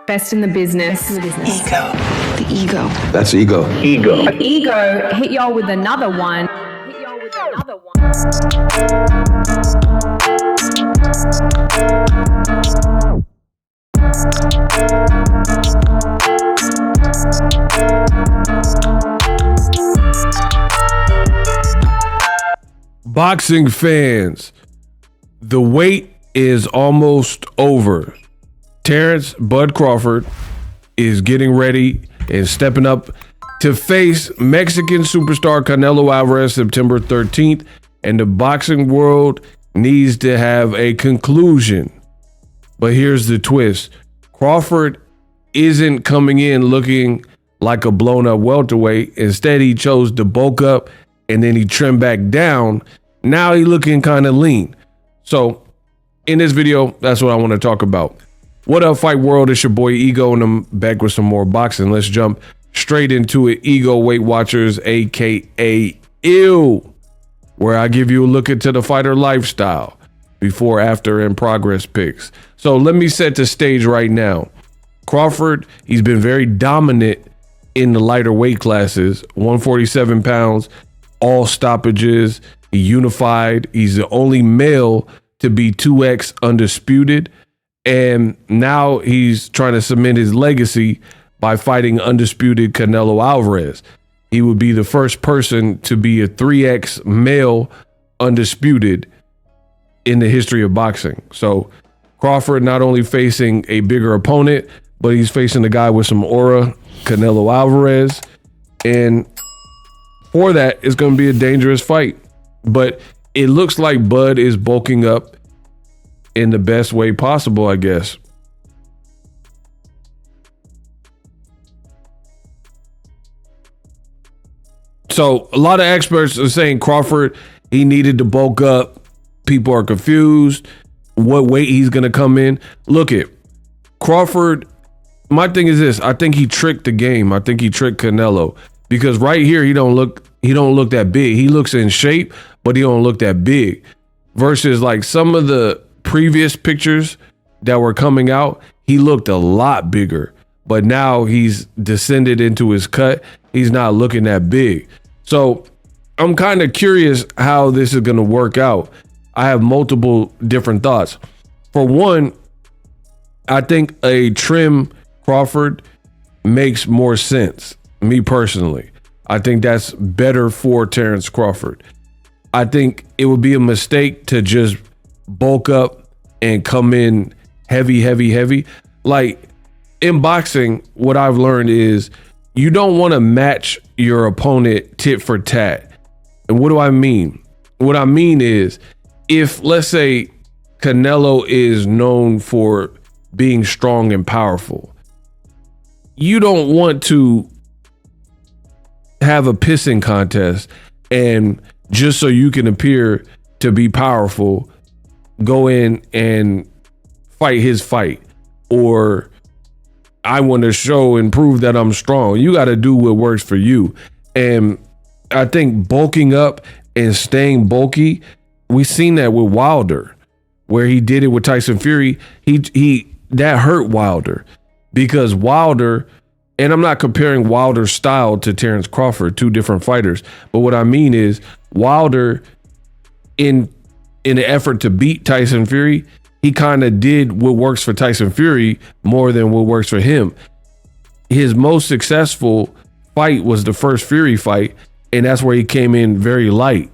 Best in the business. Ego. The ego. That's ego. Ego hit y'all with another one. Boxing fans, the wait is almost over. Terence "Bud" Crawford is getting ready and stepping up to face Mexican superstar Canelo Alvarez September 13th, and the boxing world needs to have a conclusion. But here's the twist. Crawford isn't coming in looking like a blown up welterweight. Instead, he chose to bulk up and then he trimmed back down. Now he looking kind of lean. So in this video, that's what I want to talk about. What up, fight world? It's your boy Ego, and I'm back with some more boxing. Let's jump straight into it. Ego Weight Watchers, aka EW, where I give you a look into the fighter lifestyle, before, after, and progress picks. So let me set the stage right now. Crawford, he's been very dominant in the lighter weight classes, 147 pounds, all stoppages, he unified. He's the only male to be 2X undisputed. And now he's trying to cement his legacy by fighting undisputed Canelo Alvarez. He would be the first person to be a 3X male undisputed in the history of boxing. So Crawford not only facing a bigger opponent, but he's facing a guy with some aura, Canelo Alvarez. And for that, it's going to be a dangerous fight. But it looks like Bud is bulking up in the best way possible, I guess. So a lot of experts are saying Crawford, he needed to bulk up. People are confused what weight he's going to come in. Look at Crawford. My thing is this. I think he tricked the game. I think he tricked Canelo, because right here, he don't look that big. He looks in shape, but he don't look that big. Versus like some of the previous pictures that were coming out, he looked a lot bigger, but now he's descended into his cut. He's not looking that big. So I'm kind of curious how this is going to work out. I have multiple different thoughts. For one, I think a trim Crawford makes more sense. Me personally, I think that's better for Terence Crawford. I think it would be a mistake to just bulk up and come in heavy. Like in boxing, what I've learned is you don't want to match your opponent tit for tat. And what do I mean? What I mean is, if let's say Canelo is known for being strong and powerful, you don't want to have a pissing contest and just so you can appear to be powerful, go in and fight his fight, or I want to show and prove that I'm strong. You got to do what works for you. And I think bulking up and staying bulky, we've seen that with Wilder, where he did it with Tyson Fury. He that hurt Wilder, because Wilder, and I'm not comparing Wilder's style to Terence Crawford, two different fighters, but what I mean is Wilder, in an effort to beat Tyson Fury, he kind of did what works for Tyson Fury more than what works for him. His most successful fight was the first Fury fight, and that's where he came in very light,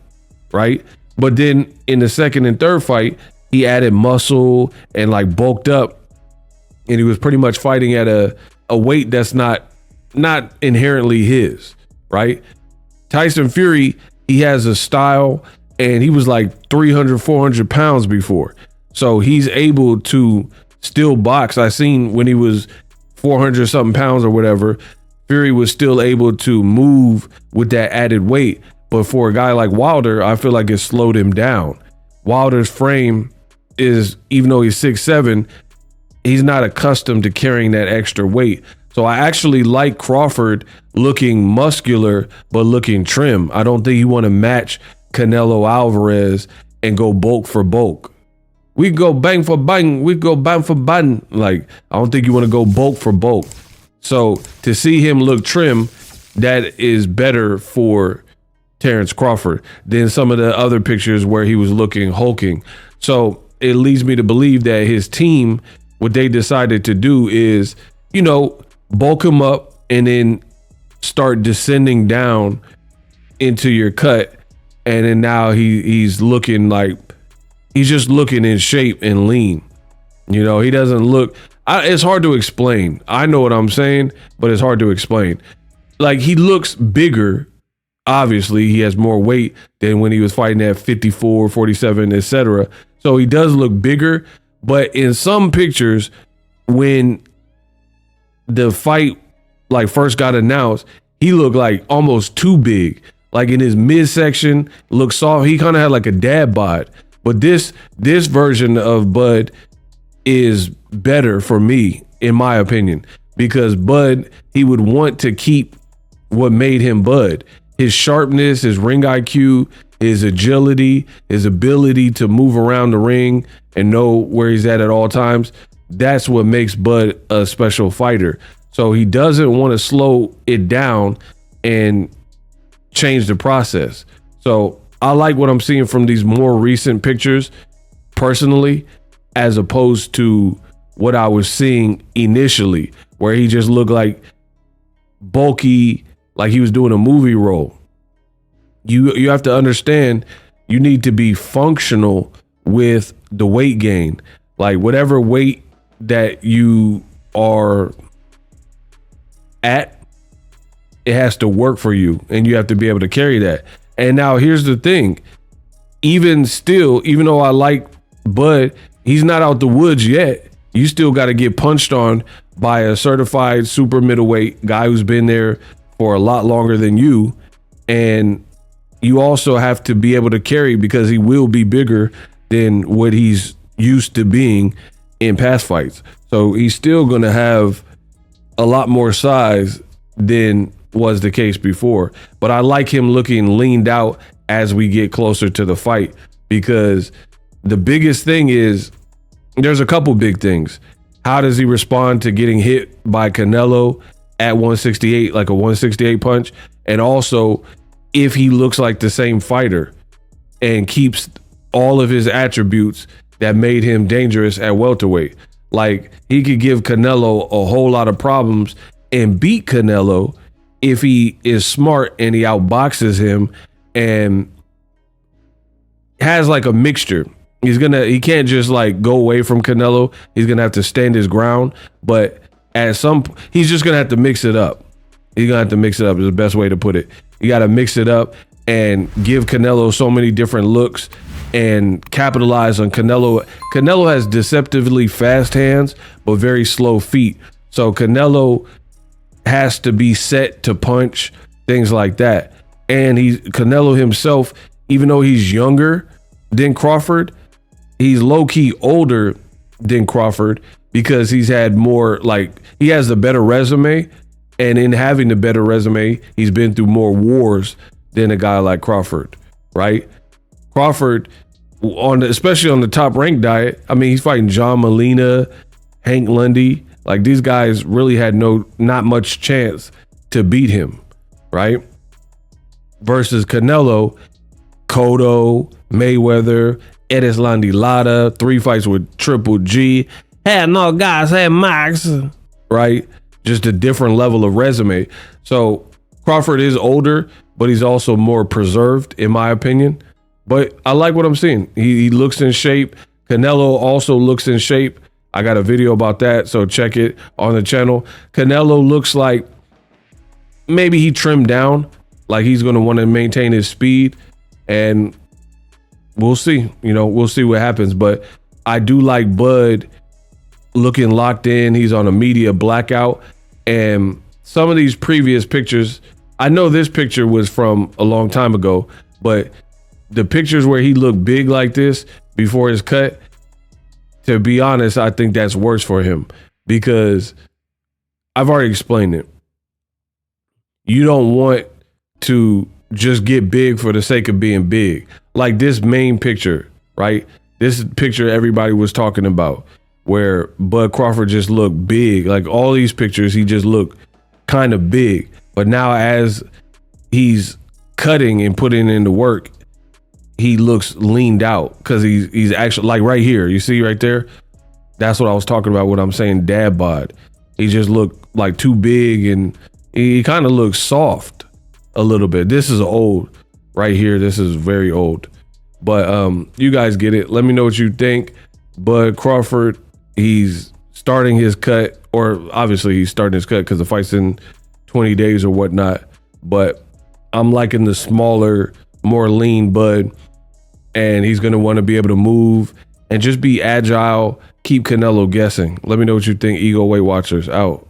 right? But then in the second and third fight, he added muscle and like bulked up, and he was pretty much fighting at a weight that's not inherently his, right? Tyson Fury, he has a style, and he was like 300, 400 pounds before. So he's able to still box. I seen when he was 400 something pounds or whatever, Fury was still able to move with that added weight. But for a guy like Wilder, I feel like it slowed him down. Wilder's frame is, even though he's 6'7", he's not accustomed to carrying that extra weight. So I actually like Crawford looking muscular, but looking trim. I don't think you want to match Canelo Alvarez and go bulk for bulk. We go bang for bang. We go bang for bang. Like, I don't think you want to go bulk for bulk. So to see him look trim, that is better for Terence Crawford than some of the other pictures where he was looking hulking. So it leads me to believe that his team, what they decided to do is, you know, bulk him up and then start descending down into your cut. And then now he's looking like, he's just looking in shape and lean. You know, he doesn't look, it's hard to explain. I know what I'm saying, but it's hard to explain. Like, he looks bigger. Obviously, he has more weight than when he was fighting at 54, 47, etc. So he does look bigger. But in some pictures, when the fight like first got announced, he looked like almost too big. Like in his midsection, looked soft. He kind of had like a dad bod. But this version of Bud is better for me, in my opinion, because Bud, he would want to keep what made him Bud. His sharpness, his ring IQ, his agility, his ability to move around the ring and know where he's at all times. That's what makes Bud a special fighter. So he doesn't want to slow it down and change the process. So I like what I'm seeing from these more recent pictures personally, as opposed to what I was seeing initially, where he just looked like bulky, like he was doing a movie role. You have to understand, you need to be functional with the weight gain. Like whatever weight that you are at, it has to work for you, and you have to be able to carry that. And now here's the thing, even still, even though I like Bud, he's not out the woods yet. You still got to get punched on by a certified super middleweight guy who's been there for a lot longer than you. And you also have to be able to carry, because he will be bigger than what he's used to being in past fights. So he's still going to have a lot more size than was the case before. But I like him looking leaned out as we get closer to the fight, because the biggest thing is, there's a couple big things. How does he respond to getting hit by Canelo at 168, like a 168 punch? And also, if he looks like the same fighter and keeps all of his attributes that made him dangerous at welterweight. Like, he could give Canelo a whole lot of problems and beat Canelo if he is smart and he outboxes him and has like a mixture. He can't just like go away from Canelo. He's gonna have to stand his ground, but he's just gonna have to mix it up. He's gonna have to mix it up is the best way to put it. You got to mix it up and give Canelo so many different looks and capitalize on Canelo. Canelo has deceptively fast hands, but very slow feet. So Canelo has to be set to punch, things like that. And Canelo himself, even though he's younger than Crawford, he's low-key older than Crawford, because he's had more, like, he has the better resume. And in having the better resume, he's been through more wars than a guy like Crawford, right? Crawford, especially on the top rank diet, I mean, he's fighting John Molina, Hank Lundy. Like, these guys really had not much chance to beat him, right? Versus Canelo, Cotto, Mayweather, Erislandy Lara, 3 fights with Triple G. Had no guys, had Max, right? Just a different level of resume. So Crawford is older, but he's also more preserved, in my opinion. But I like what I'm seeing. He looks in shape. Canelo also looks in shape. I got a video about that, so check it on the channel. Canelo looks like maybe he trimmed down, like he's going to want to maintain his speed, and we'll see. We'll see what happens. But I do like Bud looking locked in. He's on a media blackout. And some of these previous pictures, I know this picture was from a long time ago, but the pictures where he looked big like this before his cut, to be honest, I think that's worse for him, because I've already explained it. You don't want to just get big for the sake of being big. Like this main picture, right? This picture everybody was talking about, where Bud Crawford just looked big. Like all these pictures, he just looked kind of big. But now as he's cutting and putting in the work, he looks leaned out because he's actually like right here. You see right there? That's what I was talking about. What I'm saying, dad bod. He just looked like too big, and he kind of looks soft a little bit. This is old right here. This is very old. But you guys get it. Let me know what you think. Bud Crawford, he's starting his cut, or obviously he's starting his cut because the fight's in 20 days or whatnot. But I'm liking the smaller, more lean Bud, and he's going to want to be able to move and just be agile, keep Canelo guessing. Let me know what you think. Ego Weight Watchers out.